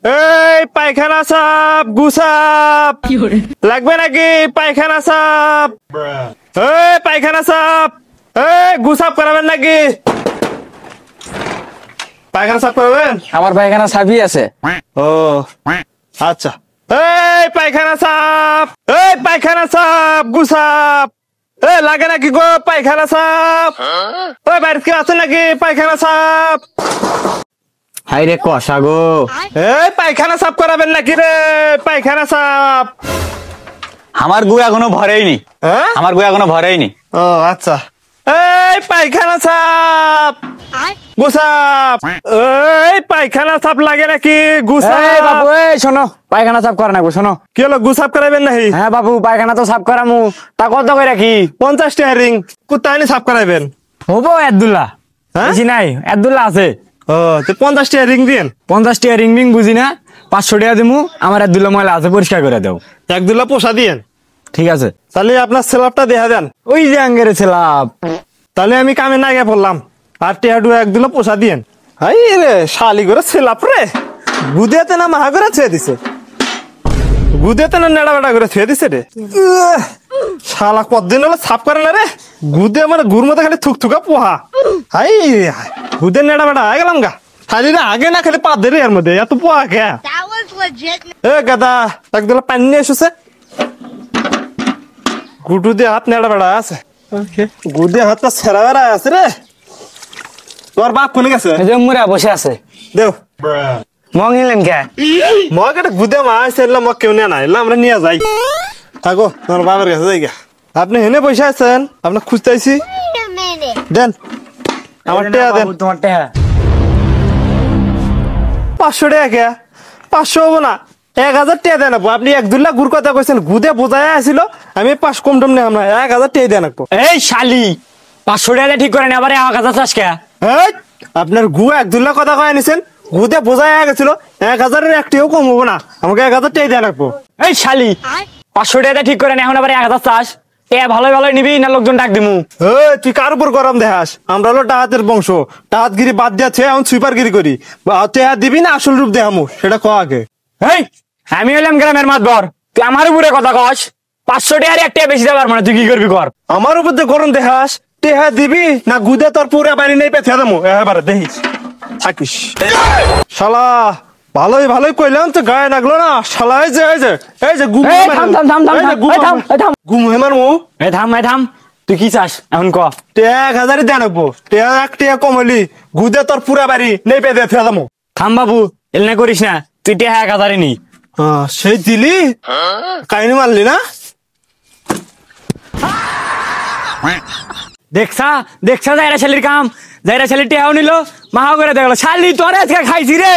এই পায়খানা সাপ গুসাপ লাগবে নাকি পায়খানা সাপ? এই পায়খানা সাপ, এই গুসাপ করাবেন নাকি? পায়খানা সাপ করবেন? আমার পায়খানা সাপই আছে। ও আচ্ছা। এই পায়খানা সাপ, এই পায়খানা সাপ গুসাপ, এই লাগে নাকি গো পায়খানা সাপ? ওই বাইরে কি আছে নাকি পায়খানা সাপ? হাই রে কষা গো। এই পায়খানা সাপ করাবেন নাকি রে পায়খানা সাপ? আমার গু এখনো ভরেইনি। হ্যাঁ আমার গু এখনো ভরেইনি। ও আচ্ছা। এই পায়খানা সাপ গুসাপ, এই পায়খানা সাপ লাগে নাকি গুসাপ? এই বাবু এই শোনো, পায়খানা সাফ করা নাকবো শোনো। কি হলো গুসাপ করাবেন নাকি? হ্যাঁ বাবু পায়খানা তো সাফ করামু, তা কত করে রাখি? 50 টাকা রিং। কোথায় সাপ করাবেন? হবো আব্দুল্লাহ। হ্যাঁ? বেশি নাই, আব্দুল্লাহ আছে। ও তো 50 টাকা রিং দিন। 50 টাকা রিং বিং বুঝি না, 500 টাকা দিমু। আমার আব্দুল্লাহ ময়লা আছে, পরিষ্কার করে দাও। এক দুলা পোষা দিয়েন। ঠিক আছে তাহলে আপনার স্ল্যাবটা দেখা দেন। ওই যে আঙ্গেরে ছিলাম। তাহলে আমি কামে না গিয়ে পড়লাম। আর টেহাডু এক দুলা পোষা দিয়েন। হাই রে শালি করে ছিলাপ রে, গুদেতে না মাহা করে ছুঁয়ে দিছে, গুদেতে না নেড়া বেড়া করে ছুঁয়ে দিছে রে। শালা কতদিন হলো সাফ করে না রে, গুদে মানে গুর মতো খালি থুকথুকা পোহা। হাই গুদে নেড়া বেড়া আগে গেলাম গা। খালি রে আগে না খালি পা দে রে এর মধ্যে এত পোহা কে? এ গাদা এক দুলা পানি নিয়ে এসেছে। গুডু দিয়ে হাত নেড়া বেড়া আছে, গুদে হাতটা ছেড়া বেড়া আছে রে। তোর বাপ কোনে গেছে? এই যে মুরা বসে আছে। দেও মং নিলেন কে? মগ একটা গুদে মা আছে, মগ কেউ নেয় না, এলাম আমরা নিয়ে যাই। থাকো তোমার বাবার কাছে যাই গা। আপনি হেনে পয়সা আছেন, আপনার খুঁজতে আইছি। দেন আমার টেয়া দেন। তোমার টেহা 500 টাকা কে? 500 হবো না, 1000 টাকা দেন। আপনি এক দুল্লা গুড় কথা কইছেন, গুদে বোঝায় আসিল, আমি 5 কম টম নেই, আমরা 1000 টাকা দেন। এই শালি 500 টাকা ঠিক করে নে, আবার 1000 চাস কে? আপনার গু এক দুল্লা কথা কয়ে নিছেন, গুদে বোঝায় গেছিল, 1000-এর একটিও কম হবো না, আমাকে 1000 টাকা দেন রাখবো। এই শালি 500 টাকা ঠিক করে নে, এখন আবার 1000 চাস? এ ভালো ভালো নিবি না লোকজন ডাক দিমু? তুই কার উপর গরম দেখাস? আমরা হলো ডাহাতের বংশ, ডাহাতগিরি বাদ দিয়েছে, এখন সুইপারগিরি করি। টেহা দিবি না আসল রূপ দেখামু সেটা ক আগে। এই আমি হইলাম গ্রামের মাতবর, তুই আমার উপরে কথা কস? 500 টাকার একটা বেশি দেবার মানে তুই কি করবি কর? আমার উপর যে গরম দেখাস, টেহা দিবি না গুদে তোর পুরা বাড়ি নেই পেথা দেবো এবারে দেখিস থাকিস। শালা ভালোই ভালোই কইলাম তো গায়ে লাগলো না। শালা এই যে গুম হেমার মু। এই থাম তুই কি চাস এখন ক? 1000 দেন রাখবো, টেহা এক টেহা কম হলি গুদে তোর পুরা বাড়ি নেই পেথা দেবো। থাম বাবু এলনা করিস না, তুই টেহা 1000 নি। সেই দিলি কাহিনী মারলি না? দেখছা যাইরা ছেলের কাম, যাইরা ছেলে টেহাও নিল, মাহাও করে দেখলো। শালি তোর আজকে খাইছি রে।